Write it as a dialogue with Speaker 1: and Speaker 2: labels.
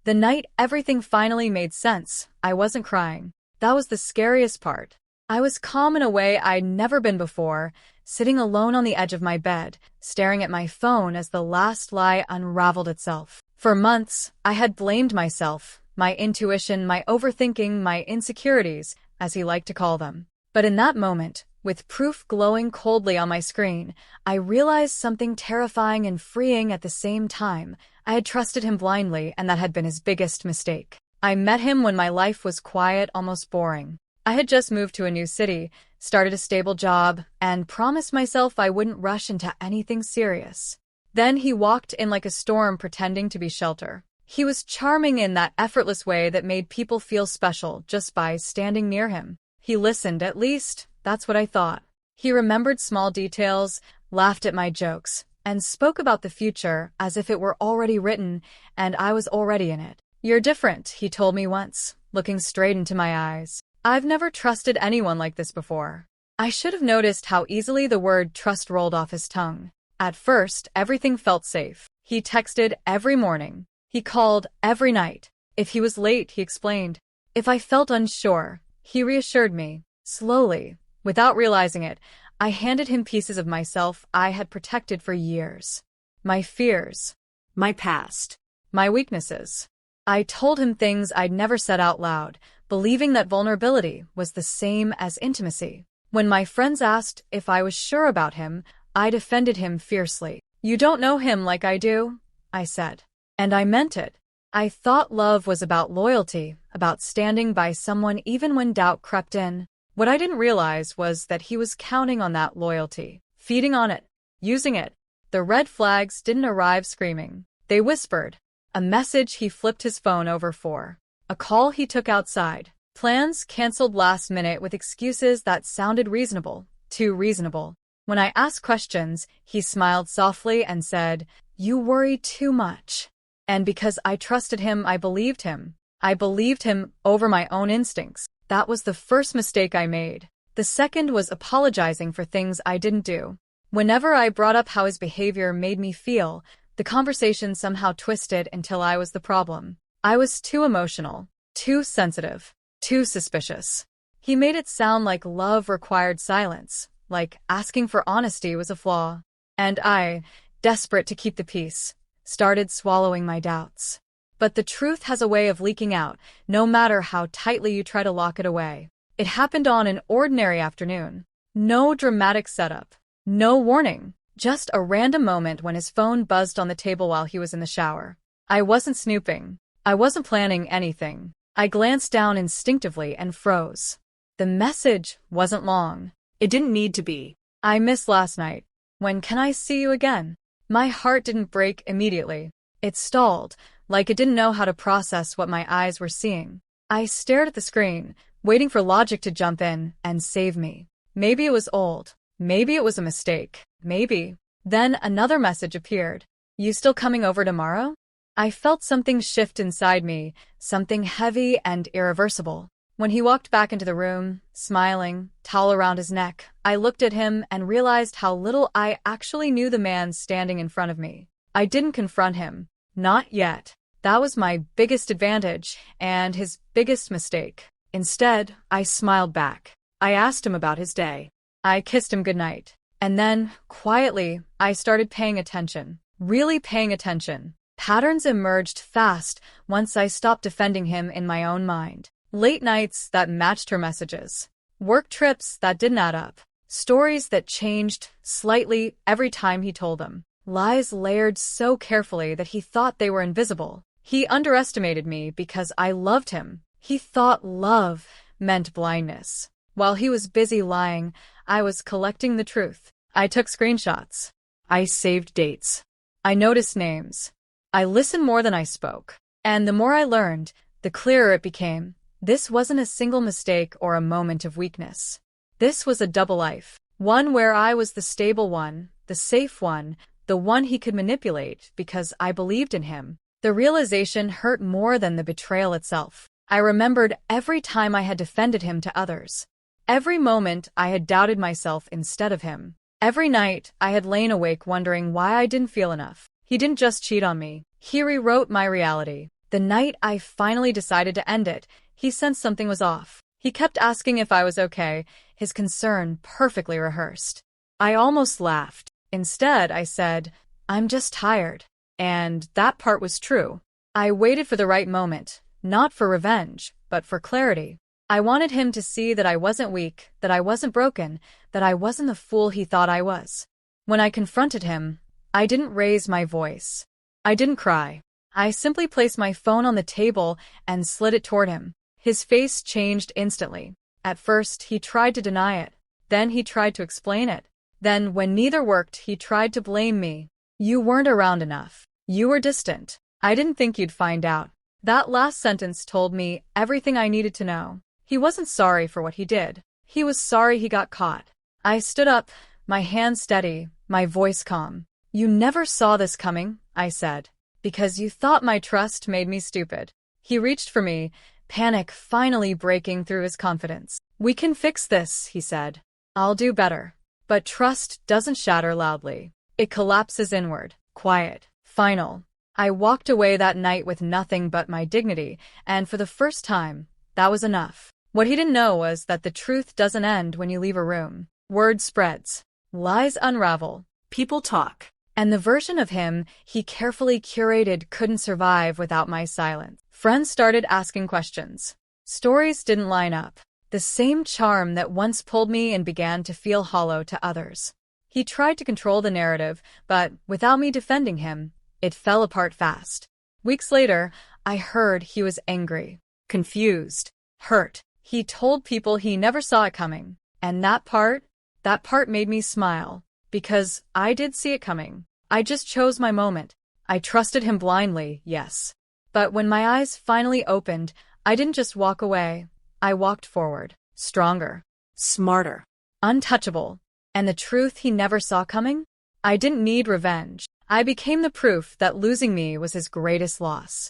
Speaker 1: The night everything finally made sense, I wasn't crying. That was the scariest part. I was calm in a way I'd never been before, sitting alone on the edge of my bed, staring at my phone as the last lie unraveled itself. For months, I had blamed myself, my intuition, my overthinking, my insecurities, as he liked to call them. But in that moment, with proof glowing coldly on my screen, I realized something terrifying and freeing at the same time. I had trusted him blindly, and that had been his biggest mistake. I met him when my life was quiet, almost boring. I had just moved to a new city, started a stable job, and promised myself I wouldn't rush into anything serious. Then he walked in like a storm, pretending to be shelter. He was charming in that effortless way that made people feel special just by standing near him. He listened, at least, that's what I thought. He remembered small details, laughed at my jokes, and spoke about the future as if it were already written and I was already in it. "You're different," he told me once, looking straight into my eyes. I've never trusted anyone like this before. I should have noticed how easily the word trust rolled off his tongue. At first, everything felt safe. He texted every morning. He called every night. If he was late, he explained. If I felt unsure, he reassured me. Slowly, without realizing it, I handed him pieces of myself I had protected for years. My fears, my past, my weaknesses. I told him things I'd never said out loud, believing that vulnerability was the same as intimacy. When my friends asked if I was sure about him, I defended him fiercely. "You don't know him like I do," I said. And I meant it. I thought love was about loyalty, about standing by someone even when doubt crept in. What I didn't realize was that he was counting on that loyalty, feeding on it, using it. The red flags didn't arrive screaming. They whispered. A message he flipped his phone over for. A call he took outside. Plans canceled last minute with excuses that sounded reasonable, too reasonable. When I asked questions, he smiled softly and said, "You worry too much." And because I trusted him, I believed him. I believed him over my own instincts. That was the first mistake I made. The second was apologizing for things I didn't do. Whenever I brought up how his behavior made me feel, the conversation somehow twisted until I was the problem. I was too emotional, too sensitive, too suspicious. He made it sound like love required silence, like asking for honesty was a flaw. And I, desperate to keep the peace, started swallowing my doubts. But the truth has a way of leaking out, no matter how tightly you try to lock it away. It happened on an ordinary afternoon. No dramatic setup. No warning. Just a random moment when his phone buzzed on the table while he was in the shower. I wasn't snooping. I wasn't planning anything. I glanced down instinctively and froze. The message wasn't long. It didn't need to be. "I missed last night. When can I see you again?" My heart didn't break immediately. It stalled, like it didn't know how to process what my eyes were seeing. I stared at the screen, waiting for logic to jump in and save me. Maybe it was old. Maybe it was a mistake. Maybe. Then another message appeared. "You still coming over tomorrow?" I felt something shift inside me, something heavy and irreversible. When he walked back into the room, smiling, towel around his neck, I looked at him and realized how little I actually knew the man standing in front of me. I didn't confront him. Not yet. That was my biggest advantage and his biggest mistake. Instead, I smiled back. I asked him about his day. I kissed him goodnight. And then, quietly, I started paying attention. Really paying attention. Patterns emerged fast once I stopped defending him in my own mind. Late nights that matched her messages. Work trips that didn't add up. Stories that changed slightly every time he told them. Lies layered so carefully that he thought they were invisible. He underestimated me because I loved him. He thought love meant blindness. While he was busy lying, I was collecting the truth. I took screenshots. I saved dates. I noticed names. I listened more than I spoke. And the more I learned, the clearer it became. This wasn't a single mistake or a moment of weakness. This was a double life. One where I was the stable one, the safe one, the one he could manipulate because I believed in him. The realization hurt more than the betrayal itself. I remembered every time I had defended him to others. Every moment I had doubted myself instead of him. Every night I had lain awake wondering why I didn't feel enough. He didn't just cheat on me. He rewrote my reality. The night I finally decided to end it, he sensed something was off. He kept asking if I was okay, his concern perfectly rehearsed. I almost laughed. Instead, I said, "I'm just tired." And that part was true. I waited for the right moment, not for revenge, but for clarity. I wanted him to see that I wasn't weak, that I wasn't broken, that I wasn't the fool he thought I was. When I confronted him, I didn't raise my voice. I didn't cry. I simply placed my phone on the table and slid it toward him. His face changed instantly. At first, he tried to deny it. Then he tried to explain it. Then, when neither worked, he tried to blame me. "You weren't around enough. You were distant. I didn't think you'd find out." That last sentence told me everything I needed to know. He wasn't sorry for what he did. He was sorry he got caught. I stood up, my hands steady, my voice calm. "You never saw this coming," I said, "because you thought my trust made me stupid." He reached for me, panic finally breaking through his confidence. "We can fix this," he said. "I'll do better." But trust doesn't shatter loudly. It collapses inward, quiet, final. I walked away that night with nothing but my dignity, and for the first time, that was enough. What he didn't know was that the truth doesn't end when you leave a room. Word spreads. Lies unravel. People talk. And the version of him he carefully curated couldn't survive without my silence. Friends started asking questions. Stories didn't line up. The same charm that once pulled me and began to feel hollow to others. He tried to control the narrative, but without me defending him, it fell apart fast. Weeks later, I heard he was angry, confused, hurt. He told people he never saw it coming. And that part made me smile. Because I did see it coming. I just chose my moment. I trusted him blindly, yes. But when my eyes finally opened, I didn't just walk away. I walked forward, stronger, smarter, untouchable. And the truth he never saw coming? I didn't need revenge. I became the proof that losing me was his greatest loss.